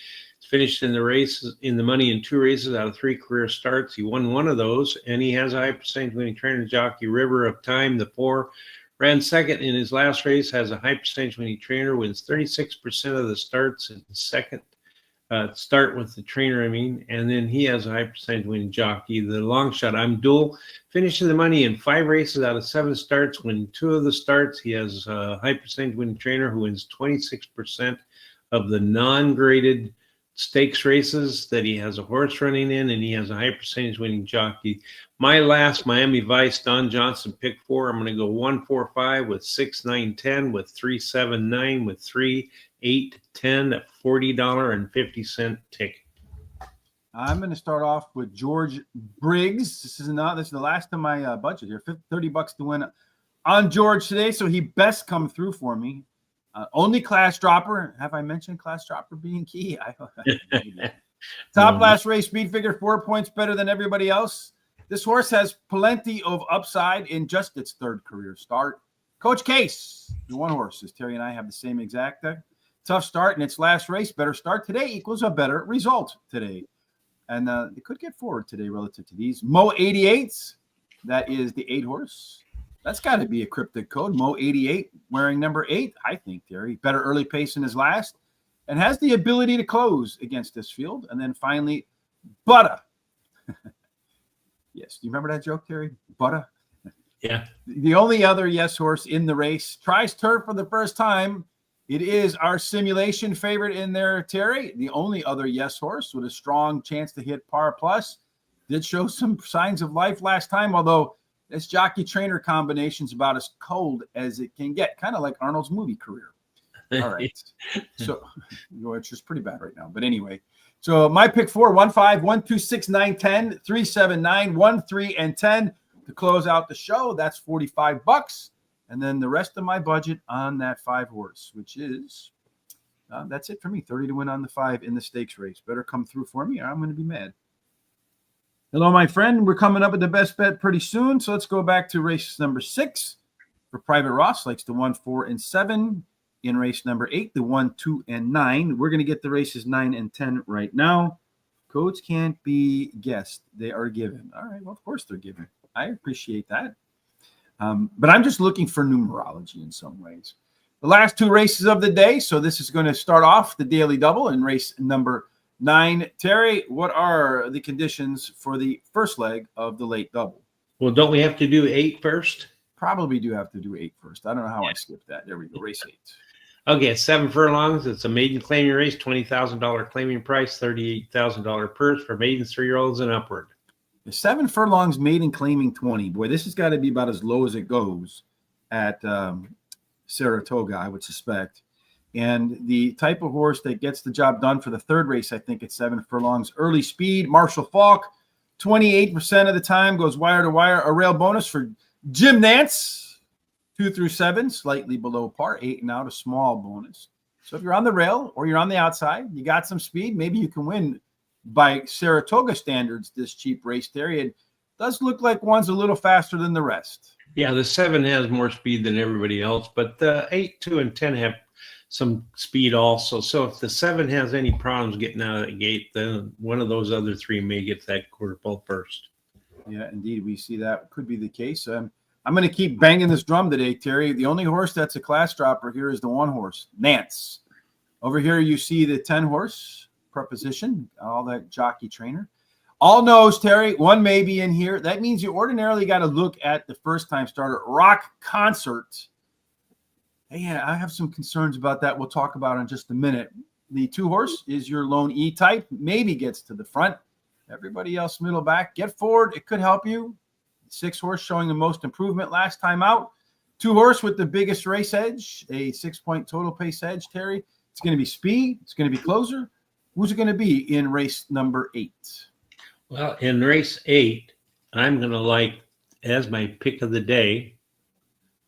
finished in the races, in the money in 2 races out of 3 career starts. He won 1 of those, and he has a high percentage winning trainer and jockey. River of Time, the 4, ran 2nd in his last race, has a high percentage winning trainer, wins 36% of the starts in the 2nd. Start with the trainer, and then he has a high percentage winning jockey. The long shot, I'm Dual, finishing the money in 5 races out of 7 starts. When 2 of the starts, he has a high percentage winning trainer who wins 26% of the non-graded stakes races that he has a horse running in, and he has a high percentage winning jockey. My last Miami Vice, Don Johnson, pick 4. I'm going to go 1, 4, 5 with 6, 9, 10 with 3, 7, 9 with 3, 8, 10 at $40.50 ticket. I'm going to start off with George Briggs. This is the last of my budget here. $30 to win on George today, so he best come through for me. Only class dropper. Have I mentioned class dropper being key? Top last race speed figure, 4 points better than everybody else. This horse has plenty of upside in just its 3rd career start. Coach Case, the 1 horse, as Terry and I have the same exact tough start in its last race. Better start today equals a better result today. And it could get forward today relative to these. Mo 88, that is the 8 horse. That's got to be a cryptic code. Mo 88, wearing number 8, I think, Terry. Better early pace in his last, and has the ability to close against this field. And then finally, Butta. Yes, do you remember that joke, Terry? Butta? Yeah. The only other yes horse in the race. Tries turf for the first time. It is our simulation favorite in there, Terry. The only other yes horse with a strong chance to hit par plus. Did show some signs of life last time, although this jockey trainer combination is about as cold as it can get, kind of like Arnold's movie career. All right. So, it's just pretty bad right now. But anyway, so my pick 4, 1, 5, 1, 2, 6, 9, 10, 3, 7, 9, 1, 3, and 10 to close out the show. That's $45. And then the rest of my budget on that 5 horse, which is, that's it for me. 30 to win on the 5 in the stakes race. Better come through for me or I'm going to be mad. Hello, my friend. We're coming up with the best bet pretty soon. So let's go back to race number 6 for Private Ross. Likes the 1, 4, and 7. In race number 8, the 1, 2, and 9. We're going to get the races 9 and 10 right now. Codes can't be guessed. They are given. All right. Well, of course they're given. I appreciate that. But I'm just looking for numerology in some ways. The last 2 races of the day. So this is going to start off the daily double in race number 9. Terry, what are the conditions for the first leg of the late double? Well, don't we have to do 8 first? Probably do have to do 8 first. I don't know how I skipped that. There we go. Race 8. Okay, it's 7 furlongs. It's a maiden claiming race, $20,000 claiming price, $38,000 purse for maidens 3-year-olds and upward. The 7 furlongs maiden claiming 20. Boy, this has got to be about as low as it goes at Saratoga, I would suspect. And the type of horse that gets the job done for the 3rd race, I think it's 7 furlongs. Early speed, Marshall Falk, 28% of the time goes wire to wire. A rail bonus for Jim Nance, 2 through 7, slightly below par. 8 and out, a small bonus. So if you're on the rail or you're on the outside, you got some speed, maybe you can win by Saratoga standards this cheap race there. It does look like one's a little faster than the rest. Yeah, the 7 has more speed than everybody else, but the 8, 2, and 10 have some speed also. So if the 7 has any problems getting out of the gate, then one of those other 3 may get that quarter pole first. Yeah, indeed. We see that could be the case. I'm going to keep banging this drum today, Terry. The only horse that's a class dropper here is the 1 horse, Nance. Over here, you see the 10 horse preposition, all that jockey trainer. All knows, Terry, 1 may be in here. That means you ordinarily got to look at the first time starter. Rock Concert Yeah, I have some concerns about that. We'll talk about in just a minute. The 2-horse is your lone E-type, maybe gets to the front. Everybody else middle back. Get forward. It could help you. 6-horse showing the most improvement last time out. 2-horse with the biggest race edge, a 6-point total pace edge, Terry. It's going to be speed. It's going to be closer. Who's it going to be in race number 8? Well, in race 8, I'm going to like, as my pick of the day.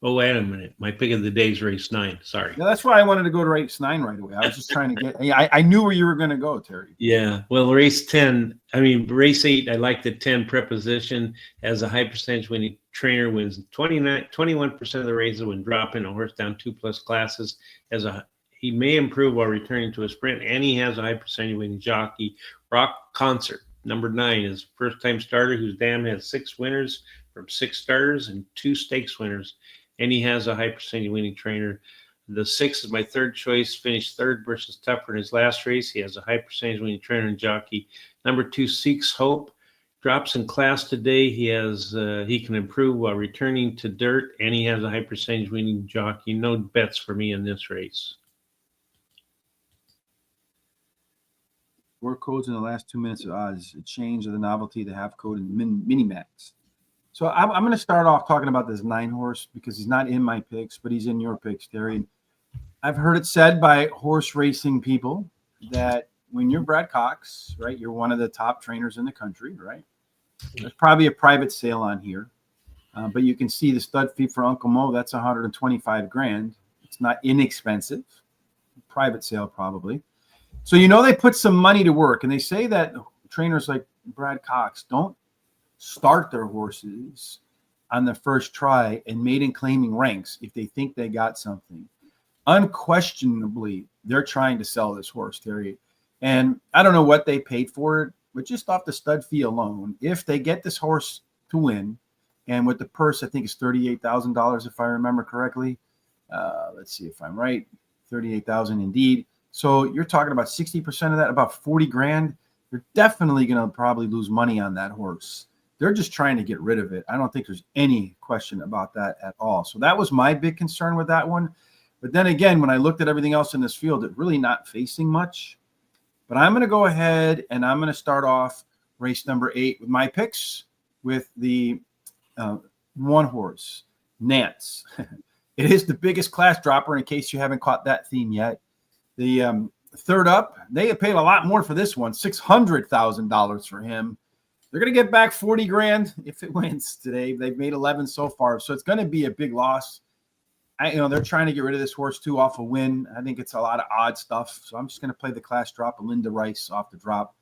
Oh, wait a minute. My pick of the day is race 9. Sorry. Yeah, that's why I wanted to go to race 9 right away. I was just trying to get – I knew where you were going to go, Terry. Yeah. Well, race 8, I like the 10 preposition as a high percentage winning trainer, wins 21% of the races when dropping a horse down 2+ classes. He may improve while returning to a sprint, and he has a high percentage winning jockey. Rock Concert, number 9, is first-time starter whose dam has 6 winners from 6 starters and 2 stakes winners. And he has a high percentage winning trainer. The 6 is my third choice, finished third versus Tougher in his last race. He has a high percentage winning trainer and jockey. Number 2, Seeks Hope, drops in class today. He can improve while returning to dirt, and he has a high percentage winning jockey. No bets for me in this race. 4 codes in the last 2 minutes of odds. A change of the novelty, the half code, and mini max. So I'm going to start off talking about this 9-horse because he's not in my picks, but he's in your picks, Terry. I've heard it said by horse racing people that when you're Brad Cox, right, you're one of the top trainers in the country, right? There's probably a private sale on here, but you can see the stud fee for Uncle Mo. That's $125,000. It's not inexpensive. Private sale probably. So they put some money to work, and they say that trainers like Brad Cox don't start their horses on the first try and maiden claiming ranks if they think they got something. Unquestionably, they're trying to sell this horse, Terry. And I don't know what they paid for it, but just off the stud fee alone, if they get this horse to win, and with the purse, I think it's $38,000 if I remember correctly. Let's see if I'm right. $38,000 indeed. So you're talking about 60% of that, about $40,000. You're definitely going to probably lose money on that horse. They're just trying to get rid of it. I don't think there's any question about that at all. So that was my big concern with that one. But then again, when I looked at everything else in this field, it's really not facing much. But I'm going to go ahead and I'm going to start off race number 8 with my picks with the 1-horse, Nance. It is the biggest class dropper in case you haven't caught that theme yet. The third up, they have paid a lot more for this one, $600,000 for him. They're going to get back $40,000 if it wins today. They've made 11 so far, so it's going to be a big loss. They're trying to get rid of this horse too off a win. I think it's a lot of odd stuff, so I'm just going to play the class drop of Linda Rice off the drop.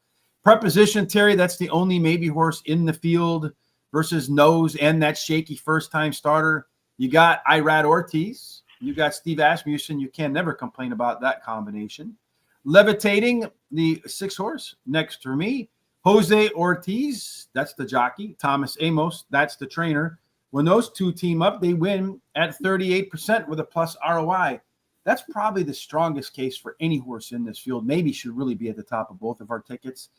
Preposition, Terry, that's the only maybe horse in the field versus Nose and that shaky first-time starter. You got Irad Ortiz. You got Steve Asmussen. You can never complain about that combination. Levitating, the 6-horse next to me. Jose Ortiz, that's the jockey. Thomas Amos, that's the trainer. When those two team up, they win at 38% with a plus ROI. That's probably the strongest case for any horse in this field. Maybe should really be at the top of both of our tickets.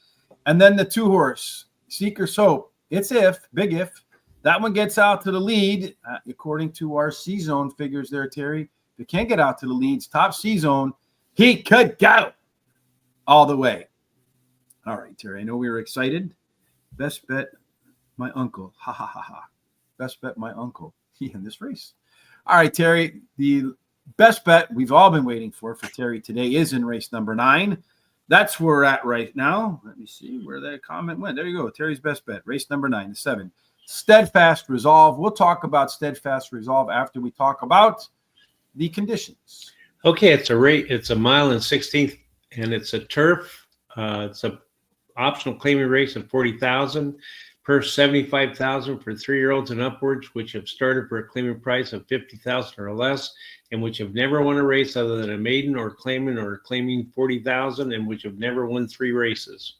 And then the 2-horse, Seeker's Hope. It's big if. That one gets out to the lead, according to our C-Zone figures there, Terry. If it can't get out to the leads, top C-Zone, he could go all the way. All right, Terry, I know we were excited. Best bet, my uncle. Ha, ha, ha, ha. Best bet, my uncle. He in this race. All right, Terry, the best bet we've all been waiting for Terry today is in race number 9. That's where we're at right now. Let me see where that comment went. There you go. Terry's best bet, race number 9, the 7. Steadfast Resolve. We'll talk about Steadfast Resolve after we talk about the conditions. Okay, it's a 1.16 miles, and it's a turf. It's a optional claiming race of $40,000 per $75,000 for 3-year-olds and upwards, which have started for a claiming price of $50,000 or less, and which have never won a race other than a maiden or claiming $40,000, and which have never won 3 races.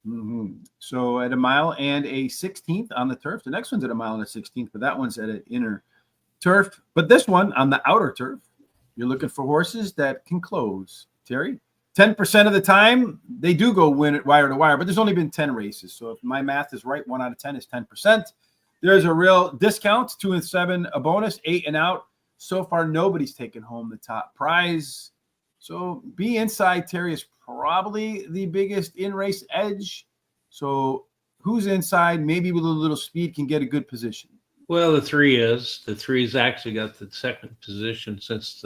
Mm-hmm. So at 1 mile and a 16th on the turf. The next one's at 1 mile and a 16th, but that one's at an inner turf. But this one on the outer turf, you're looking for horses that can close. Terry, 10% of the time they do go win it wire to wire, but there's only been 10 races. So if my math is right, 1 out of 10 is 10%. There's a real discount, 2 and 7 a bonus, 8 and out. So far, nobody's taken home the top prize. So be inside, Terry, is probably the biggest in-race edge. So who's inside, maybe with a little speed, can get a good position? Well, the three's actually got the second position since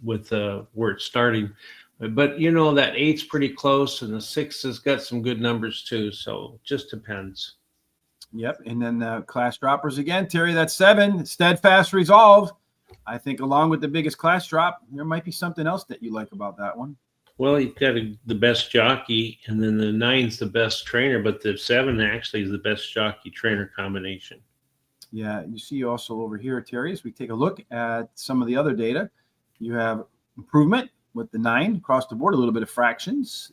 where it's starting. But that 8's pretty close, and the 6 has got some good numbers too. So it just depends. Yep. And then class droppers again, Terry, that's 7. Steadfast Resolve. I think along with the biggest class drop, there might be something else that you like about that one. Well, you've got the best jockey, and then the 9's the best trainer, but the 7 actually is the best jockey trainer combination. Yeah, you see also over here, Terry, as we take a look at some of the other data, you have improvement with the 9 across the board, a little bit of fractions.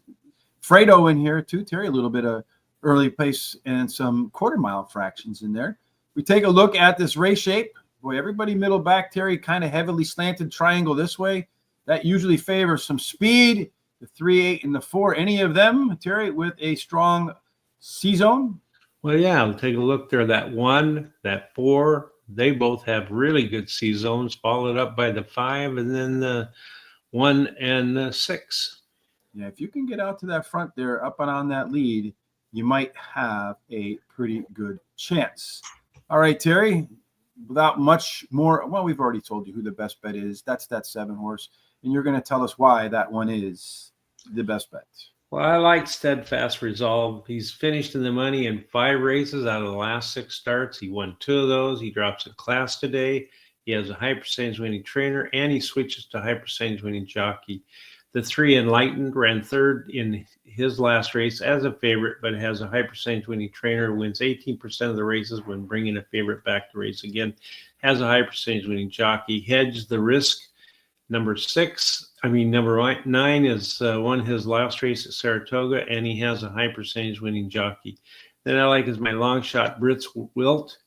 Fredo in here too, Terry, a little bit of early pace and some quarter mile fractions in there. We take a look at this race shape. Boy, everybody middle back, Terry, kind of heavily slanted triangle this way. That usually favors some speed. The 3, 8, and the 4, any of them, Terry, with a strong C-zone? Well, yeah, we'll take a look there. That 1, that 4, they both have really good C-zones, followed up by the 5, and then the 1 and the 6. Yeah, if you can get out to that front there, up and on that lead, you might have a pretty good chance. All right, Terry, without much more, well, we've already told you who the best bet is. That's that 7 horse. And you're going to tell us why that one is the best bet. Well, I like Steadfast Resolve. He's finished in the money in 5 races out of the last 6 starts. He won 2 of those. He drops a class today. He has a high percentage winning trainer, and he switches to high percentage winning jockey. The 3 Enlightened ran 3rd in his last race as a favorite, but has a high percentage winning trainer, wins 18% of the races when bringing a favorite back to race again, has a high percentage winning jockey. Hedge the Risk. Number 9 is won his last race at Saratoga, and he has a high percentage winning jockey. Then I like is my long shot, Brits Wilt.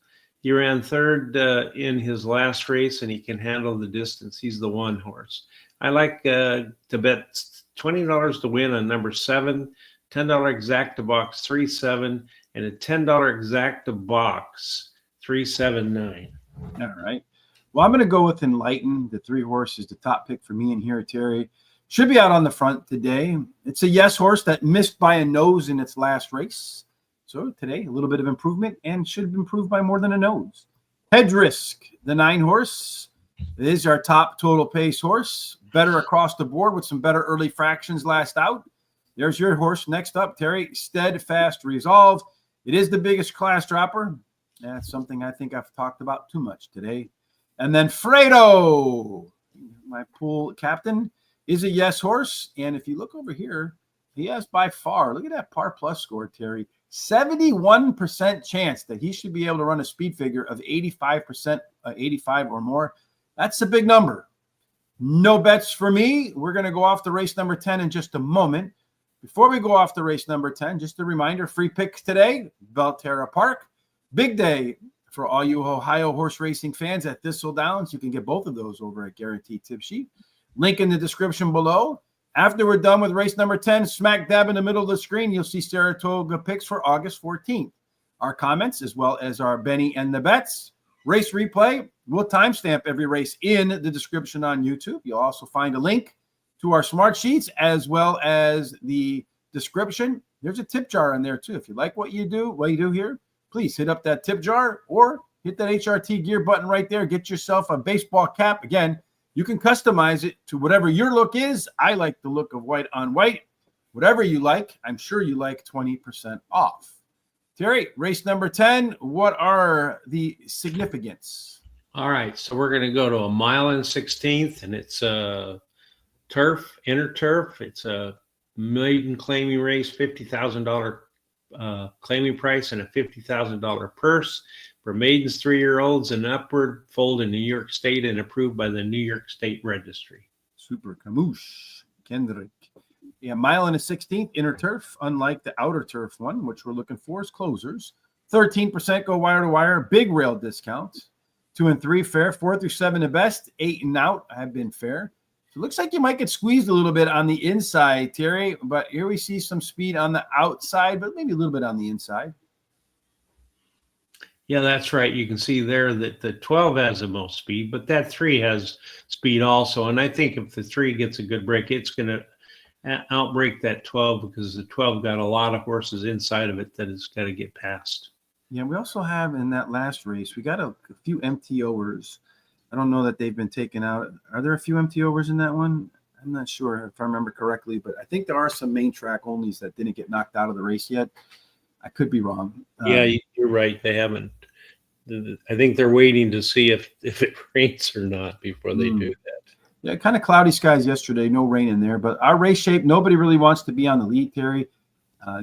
He ran 3rd in his last race, and he can handle the distance. He's the 1 horse. I like to bet $20 to win on number 7, $10 exact to box 3-7, and a $10 exact to box 3-7-9. All right. Well, I'm going to go with Enlightened. The 3 horse is the top pick for me in here, Terry. Should be out on the front today. It's a yes horse that missed by a nose in its last race. So today, a little bit of improvement and should improve by more than a nose. Hedge Risk, the 9 horse, is our top total pace horse. Better across the board with some better early fractions last out. There's your horse. Next up, Terry, Steadfast Resolve. It is the biggest class dropper. That's something I think I've talked about too much today. And then Fredo, my pool captain, is a yes horse. And if you look over here, he has by far, look at that par plus score, Terry, 71% chance that he should be able to run a speed figure of 85%, 85 or more. That's a big number. No bets for me. We're going to go off the race number 10 in just a moment. Before we go off the race number 10, just a reminder, free picks today, Belterra Park. Big day for all you Ohio horse racing fans at Thistle Downs. You can get both of those over at Guaranteed Tip Sheet. Link in the description below. After we're done with race number 10, smack dab in the middle of the screen, you'll see Saratoga picks for August 14th. Our comments, as well as our Benny and the bets. Race replay, we'll timestamp every race in the description on YouTube. You'll also find a link to our smart sheets as well as the description. There's a tip jar in there too. If you like what you do here, please hit up that tip jar or hit that HRT gear button right there. Get yourself a baseball cap. Again, you can customize it to whatever your look is. I like the look of white on white. Whatever you like, I'm sure you like 20% off. Terry, race number 10, what are the significance? All right, so we're going to go to a 1.16 miles, and it's a turf, inner turf. It's a maiden claiming race, $50,000 claiming price, and a $50,000 purse for maidens 3-year-olds and upward, foaled in New York State and approved by the New York State Registry. Super Camus, Kendrick. Yeah, 1.16 miles inner turf, unlike the outer turf one, which we're looking for as closers. 13% go wire to wire, big rail discount. 2 and 3 fair, 4 through 7 the best, 8 and out have been fair. So it looks like you might get squeezed a little bit on the inside, Terry, but here we see some speed on the outside, but maybe a little bit on the inside. Yeah, that's right. You can see there that the 12 has the most speed, but that 3 has speed also. And I think if the 3 gets a good break, it's going to outbreak that 12 because the 12 got a lot of horses inside of it that it's got to get past. Yeah, we also have in that last race, we got a few MTOers. I don't know that they've been taken out. Are there a few MTOers in that one? I'm not sure if I remember correctly, but I think there are some main track onlys that didn't get knocked out of the race yet. I could be wrong. Yeah, you're right. They haven't. I think they're waiting to see if it rains or not before they do that. Yeah, kind of cloudy skies yesterday. No rain in there, but our race shape, nobody really wants to be on the lead, Terry.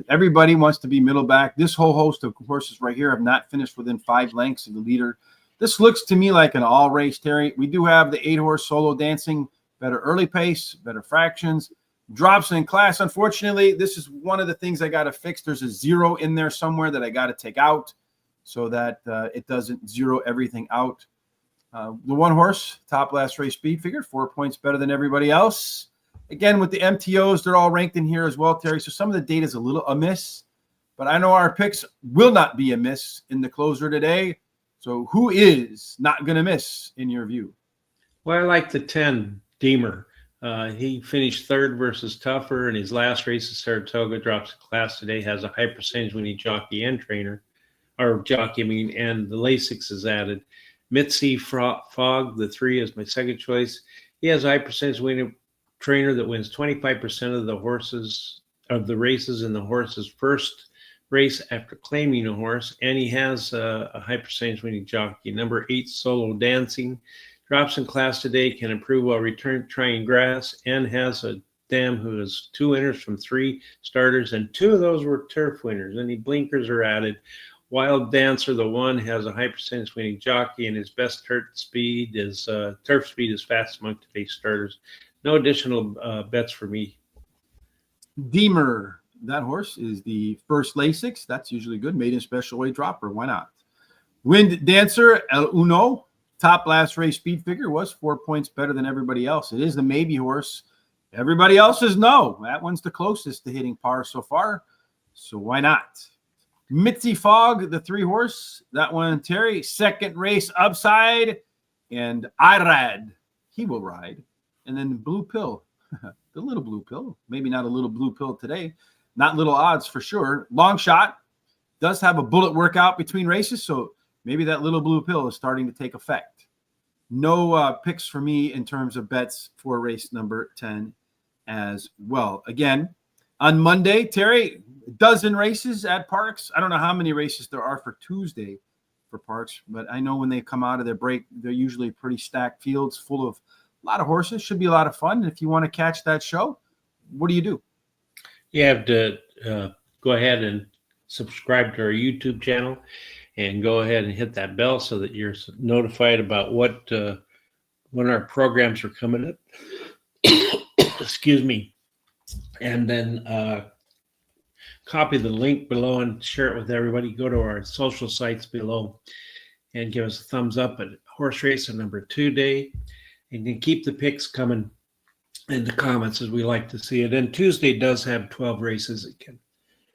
Everybody wants to be middle back. This whole host of horses right here have not finished within 5 lengths of the leader. This looks to me like an all race, Terry. We do have the 8-horse solo dancing, better early pace, better fractions, drops in class. Unfortunately, this is one of the things I got to fix. There's a 0 in there somewhere that I got to take out so that it doesn't zero everything out. The 1-horse, top last race speed figure, 4 points better than everybody else. Again, with the MTOs, they're all ranked in here as well, Terry. So some of the data is a little amiss, but I know our picks will not be amiss in the closer today. So who is not going to miss in your view? Well, I like the 10, Deemer. He finished 3rd versus Tougher in his last race at Saratoga, drops a class today, has a high percentage winning jockey and trainer, or jockey, and the Lasix is added. Mitzi Fogg, the 3 is my second choice. He has a high percentage winning trainer that wins 25% of the horses of the races in the horse's first race after claiming a horse, and he has a high percentage winning jockey. Number 8, Solo Dancing, drops in class today, can improve while trying grass, and has a dam who has 2 winners from 3 starters, and 2 of those were turf winners. Any blinkers are added. Wild Dancer, the 1, has a high percentage winning jockey, and his best turf speed is fast among today's starters. No additional bets for me. Deemer, that horse is the first Lasix. That's usually good. Maiden special weight dropper. Why not? Wind Dancer, El Uno, top last race speed figure, was 4 points better than everybody else. It is the maybe horse. Everybody else is no. That one's the closest to hitting par so far. So why not? Mitzi Fogg, the 3-horse. That one, Terry, second race upside. And Irad, he will ride. And then Blue Pill, the little Blue Pill. Maybe not a little Blue Pill today. Not little odds for sure. Long shot. Does have a bullet workout between races. So maybe that little Blue Pill is starting to take effect. No picks for me in terms of bets for race number 10 as well. Again, on Monday, Terry, a dozen races at Parks. I don't know how many races there are for Tuesday for Parks, but I know when they come out of their break, they're usually pretty stacked fields full of a lot of horses. Should be a lot of fun. And if you want to catch that show, what do you do? You have to go ahead and subscribe to our YouTube channel and go ahead and hit that bell so that you're notified about when our programs are coming up. Excuse me. And then copy the link below and share it with everybody. Go to our social sites below and give us a thumbs up at Horse Race number 2 day. And you can keep the picks coming in the comments as we like to see it. And Tuesday does have 12 races again.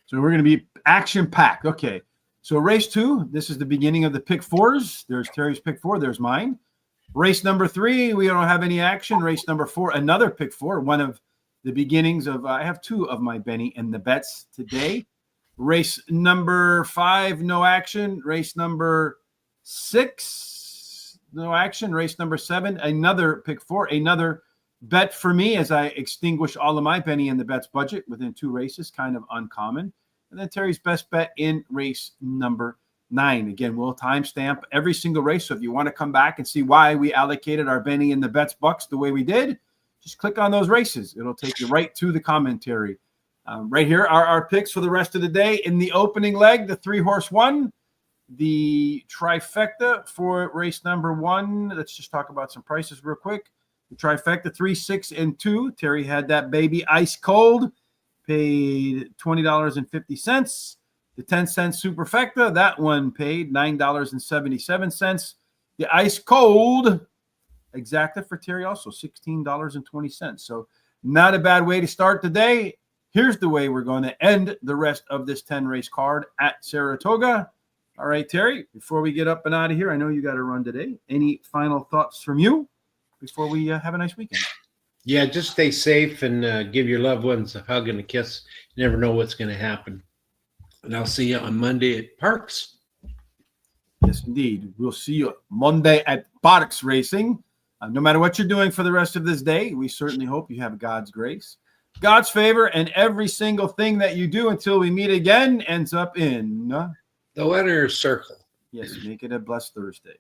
So we're going to be action-packed. Okay. So race 2, this is the beginning of the pick 4s. There's Terry's pick 4. There's mine. Race number 3, we don't have any action. Race number 4, another pick 4. One of the beginnings of, I have 2 of my Benny and the bets today. Race number 5, no action. Race number 6, no action. Race number 7, another pick 4, another bet for me as I extinguish all of my Benny and the bets budget within 2 races, kind of uncommon. And then Terry's best bet in race number 9. Again, we'll timestamp every single race. So if you want to come back and see why we allocated our Benny and the bets bucks the way we did, just click on those races. It'll take you right to the commentary. Right here are our picks for the rest of the day. In the opening leg, the 3-horse 1, the trifecta for race number 1. Let's just talk about some prices real quick. The trifecta, 3, 6, and 2. Terry had that baby ice cold, paid $20.50. The 10-cent superfecta, that one paid $9.77. The ice cold exacta for Terry also $16.20. So not a bad way to start the day. Here's the way we're going to end the rest of this 10-race card at Saratoga. All right, Terry, before we get up and out of here, I know you got to run today. Any final thoughts from you before we have a nice weekend? Yeah, just stay safe and give your loved ones a hug and a kiss. You never know what's going to happen. And I'll see you on Monday at Parks. Yes, indeed. We'll see you Monday at Parks Racing. No matter what you're doing for the rest of this day, we certainly hope you have God's grace, God's favor, and every single thing that you do until we meet again ends up in the winner's circle. Yes, make it a blessed Thursday.